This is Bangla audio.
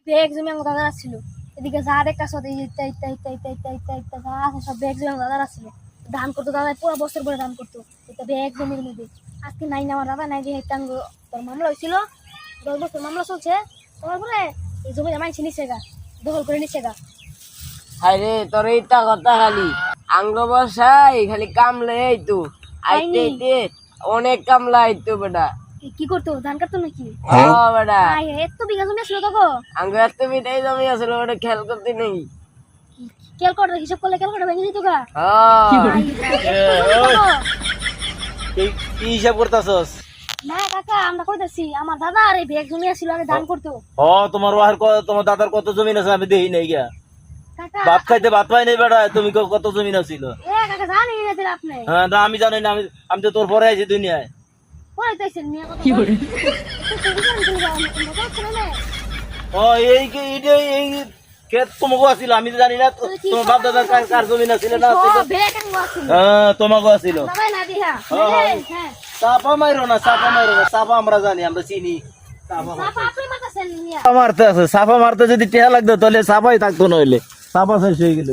ব্যাগ জমি আমার দাদার ছিল। এদিকে যা দেখতেছ ইত্যা ইত্যা ইত্যা ইত্যা ইত্যা ইত্যা ইত্যা যা আছে সব ব্যাগ জমি আমার দাদার ছিল। ধান করতো দাদা, পুরো বছর পরে ধান করতো এটা ব্যাগ জমির মধ্যে। আজকে নাই না আমার দাদা নাই যে তোর মামলা হয়েছিল, 10 বছর মামলা চলছে। তোমার পরে এই জমি মাইছে নিচে গা, দখল করে নিচে গা। আরে তোর এইটা কথা খালি আঙ্গ বসাই খালি কামলে এইতো আইতে আইতে অনেক কামলা আইতো বেটা। কি করতো, ধান কাটতো নাকি? বেটা এত বিঘা জমি আসলো তো গো? আঙ্গ এত বিটাই জমি আসলে ওটা খেয়াল করতে নেই। ক্যালকুলেটর হিসাব করলে ক্যালকুলেটর ভেঙে দিত গা। কি হিসাব করতেছস? না কাকা, আমরা কইতাছি আমার দাদা আর এই ব্যাগ জমি আসছিল আগে ধান করতো। তোমার দাদার কত জমিন আছে আমি দেখি নাই গিয়া। কাকা ভাত খাইতে ভাত পাই নাই বেটা, তুমি কত জমিন আছিল? কাকা জানি না দিল আপনি। হ্যাঁ না, আমি জানি না, আমি তো তোর পরে আছি দুনিয়ায়। কইতাছেন মিয়া কথা কি করে? ও এই এই ক্ষেত তোমাকে আছিল, আমি তো জানি না তোমার বাপ দাদার কার জমিন আছিল না আছিল। হ্যাঁ তোমাকে আছিল। হ্যাঁ চাপা মাইরো না, চাপা মাইরো না, চাপা আমরা জানি, আমরা চিনি। চাপা মারতে আছে, চাপা মারতে যদি টেহা লাগতো তাহলে চাপাই থাকতো, নইলে চাপা শেষ হয়ে গেল।